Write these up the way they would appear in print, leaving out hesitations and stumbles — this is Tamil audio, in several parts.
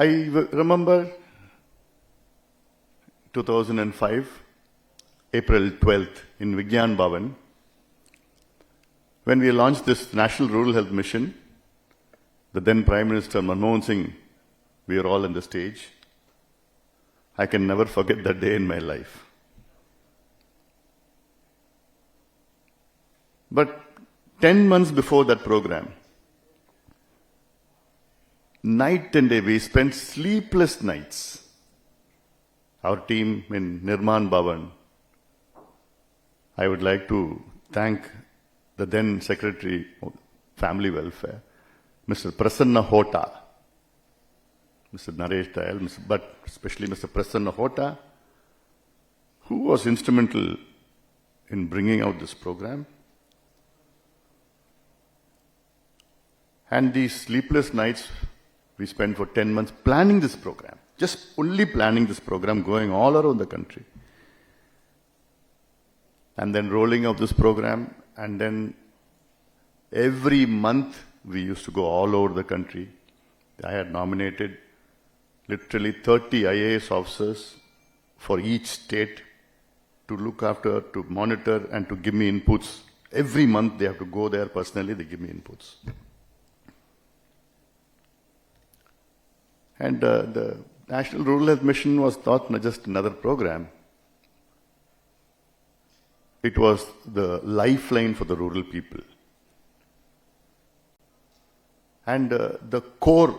I remember 2005, April 12th in Vigyan Bhavan, when we launched this National Rural Health Mission. The then Prime Minister Manmohan Singh, we were all on the stage. I can never forget that day in my life. But 10 months before that program, night and day, we spent sleepless nights. Our team in Nirman Bhavan, I would like to thank the then Secretary of Family Welfare, Mr. Prasanna Hota, Mr. Naresh Dayal, but especially Mr. Prasanna Hota, who was instrumental in bringing out this program. And these sleepless nights we spent for 10 months planning this program, just only planning this program, going all around the country. And then rolling out this program, and then every month we used to go all over the country. I had nominated literally 30 IAS officers for each state to look after, to monitor, and to give me inputs. Every month they have to go there personally, they give me inputs. And the National Rural Health Mission was not just another program. It was the lifeline for the rural people. And the core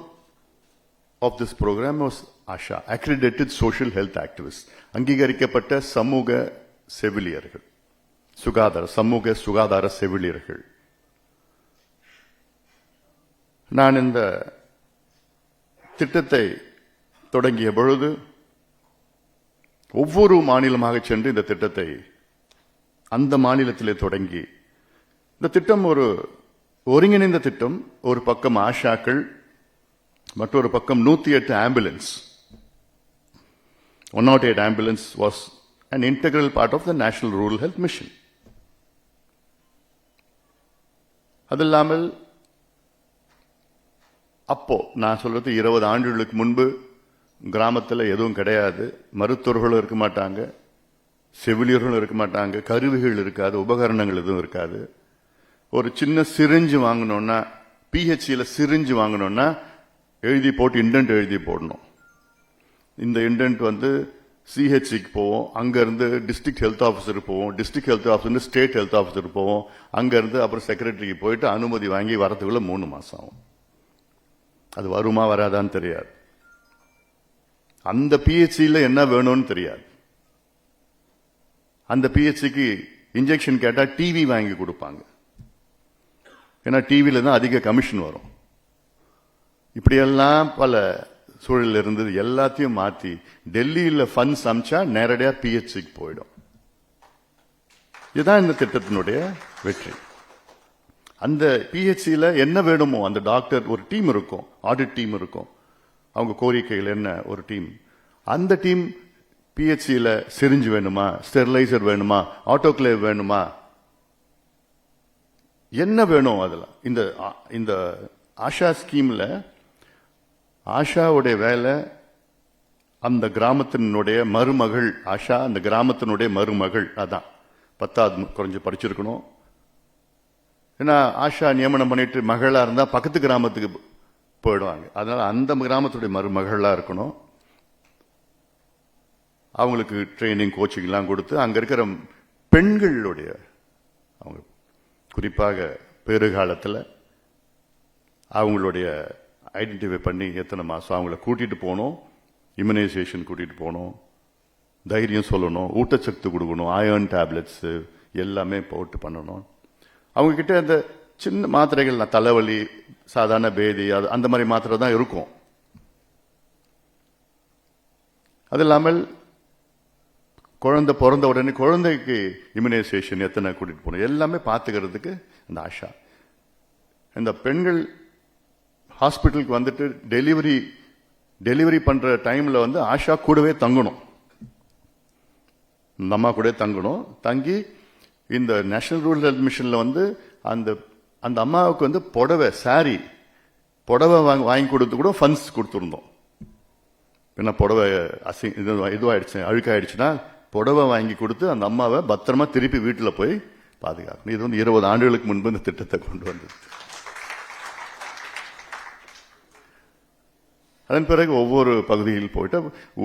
of this program was ASHA, Accredited Social Health Activists. அங்கீகரிக்கப்பட்ட சமூக செவிலியர்கள், சமூக சுகாதார செவிலியர்கள். நான் இந்த திட்டத்தை தொடங்கிய பொழுது ஒவ்வொரு மாநிலமாக சென்று இந்த திட்டத்தை அந்த மாநிலத்திலே தொடங்கி, இந்த திட்டம் ஒரு ஒருங்கிணைந்த திட்டம். ஒரு பக்கம் ஆஷாக்கள், மற்றொரு பக்கம் 108 ambulance. 108 ambulance was an integral part of the National Rural Health Mission. அது இல்லாமல் அப்போ நான் சொல்றது 20 ஆண்டுகளுக்கு முன்பு கிராமத்தில் எதுவும் கிடையாது. மருத்துவர்களும் இருக்க மாட்டாங்க, செவிலியர்களும் இருக்க மாட்டாங்க, கருவிகள் இருக்காது, உபகரணங்கள் எதுவும் இருக்காது. ஒரு சின்ன சிரிஞ்சு வாங்கணும்னா, பிஹெச்சியில் சிரிஞ்சு வாங்கணும்னா எழுதி போட்டு இண்டென்ட் எழுதி போடணும். இந்த இண்டென்ட் வந்து சிஹெச்சிக்கு போவோம், அங்கிருந்து டிஸ்ட்ரிக்ட் ஹெல்த் ஆஃபீஸருக்கு போவோம், district health officer state health ஆஃபீஸருக்கு போவோம், அங்கிருந்து அப்புறம் செக்ரட்டரிக்கு போயிட்டு அனுமதி வாங்கி வரதுக்குள்ள 3 மாசம் ஆகும். அது வருமா வராதான்னு தெரியாது. அந்த பிஹெச்சியில் என்ன வேணும்னு தெரியாது. அந்த பிஹெச்சிக்கு இன்ஜெக்ஷன் கேட்டா டிவி வாங்கி கொடுப்பாங்க, ஏன்னா டிவியில தான் அதிக கமிஷன் வரும். இப்படியெல்லாம் பல சூழல் இருந்தது. எல்லாத்தையும் மாற்றி டெல்லியில் ஃபண்ட்ஸ் அமிச்சா நேரடியாக பிஹெச்சிக்கு போயிடும். இதுதான் இந்த திட்டத்தினுடைய வெற்றி. அந்த பிஹெச்சியில் என்ன வேணுமோ அந்த டாக்டர், ஒரு டீம் இருக்கும், ஆடிட் டீம் இருக்கும், அவங்க கோரிக்கைகள் என்ன ஒரு டீம். அந்த டீம் பிஹெச்சியில் சிரிஞ்சு வேணுமா, ஸ்டெரிலைசர் வேணுமா, ஆட்டோக்ளேவ் வேணுமா, என்ன வேணும் அதெல்லாம். இந்த ஆஷா ஸ்கீம்ல ஆஷாவுடைய வேலை அந்த கிராமத்தினுடைய மருமகள். ஆஷா அந்த கிராமத்தினுடைய மருமகள். அதான் 10வது குறைஞ்சு படிச்சிருக்கணும். ஏன்னா ஆஷா நியமனம் பண்ணிட்டு மகளா இருந்தா பக்கத்து கிராமத்துக்கு போயிடுவாங்க. அதனால அந்த கிராமத்துடைய மருமகளா இருக்கணும். அவங்களுக்கு ட்ரைனிங் கோச்சிங் எல்லாம் கொடுத்து அங்க இருக்கிற பெண்களுடைய, அவங்க குறிப்பாக பேறுகாலத்தில் அவங்களுடைய ஐடென்டிஃபை பண்ணி எத்தனை மாதம் அவங்கள கூட்டிட்டு போகணும், இம்யூனைசேஷன் கூட்டிட்டு போகணும், தைரியம் சொல்லணும், ஊட்டச்சத்து கொடுக்கணும், அயர்ன் டேப்லெட்ஸ் எல்லாமே போட்டு பண்ணணும். அவங்க கிட்ட அந்த சின்ன மாத்திரைகள், தலைவலி, சாதாரண பேதி, அந்த மாதிரி மாத்திரை தான் இருக்கும். அது இல்லாமல் குழந்தை பிறந்த உடனே குழந்தைக்கு இம்யூனைசேஷன் எத்தனை கூட்டிட்டு போகணும் எல்லாமே பார்த்துக்கிறதுக்கு அந்த ஆஷா. இந்த பெண்கள் ஹாஸ்பிட்டலுக்கு வந்துட்டு டெலிவரி பண்ற டைம்ல வந்து ஆஷா கூடவே தங்கணும், இந்த அம்மா கூட தங்கணும். தங்கி இந்த நேஷனல் ரூரல் ஹெல்த் மிஷன்ல வந்து அந்த அம்மாவுக்கு வந்து புடவை, சாரி புடவை வாங்கி கொடுத்து கூட ஃபண்ட்ஸ் கொடுத்துருந்தோம். என்ன புடவை இதுவாயிடுச்சு, அழுக்காயிடுச்சுன்னா புடவை வாங்கி கொடுத்து அந்த அம்மாவை பத்திரமா திருப்பி வீட்டில் போய் பாதுகாக்கணும். இது 20 ஆண்டுகளுக்கு முன்பு இந்த திட்டத்தை கொண்டு வந்தது. அதன் பிறகு ஒவ்வொரு பகுதியில் போயிட்டு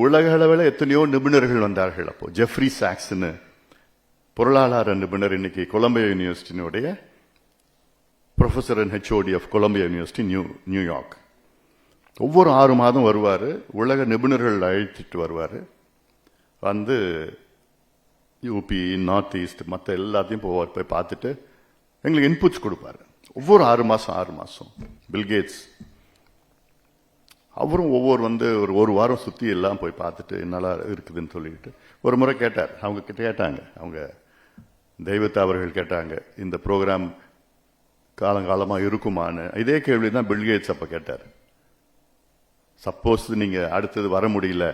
உலக அளவில் எத்தனையோ நிபுணர்கள் வந்தார்கள். அப்போ ஜெஃப்ரி சாக்ஸ்னு பொருளாதார நிபுணர், இன்னைக்கு கொலம்பியா யூனிவர்சிட்டியினுடைய professor and HOD of Columbia university New York. ஒவ்வொரு 6 மாதம் வருவார், உலக நிபுணர்கள் அழைச்சிட்டு வருவார். வந்து யூபி, நார்த் ஈஸ்ட் மற்ற எல்லாத்தையும் போவார், போய் பார்த்துட்டு எங்களுக்கு இன்புட்ஸ் கொடுப்பாரு. ஒவ்வொரு 6 மாதம் பில்கேட்ஸ் அவரும் ஒவ்வொரு ஒரு வாரம் சுற்றி எல்லாம் போய் பார்த்துட்டு நல்லா இருக்குதுன்னு சொல்லிட்டு ஒரு முறை கேட்டார். அவங்க கிட்ட கேட்டாங்க, அவங்க தெய்வத்தை அவர்கள் கேட்டாங்க, இந்த ப்ரோக்ராம் காலங்காலமாக இருக்குமான்னு. இதே கேள்வி தான் பில்கேட்ஸ் அப்போ கேட்டார். சப்போஸ் நீங்க அடுத்தது வர முடியல,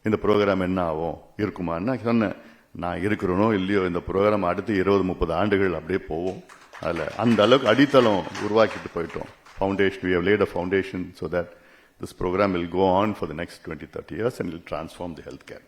இந்த ப்ரோக்ராம் என்ன ஆகும், இருக்குமான்னு சொன்னேன். நான் இருக்கிறனோ இல்லையோ, இந்த ப்ரோக்ராம் அடுத்து 20-30 ஆண்டுகள் அப்படியே போவோம். அதில் அந்த அளவுக்கு அடித்தளம் உருவாக்கிட்டு போயிட்டோம். Foundation, we have laid a foundation so that this program will go on for the next 20-30 years and it will transform the healthcare.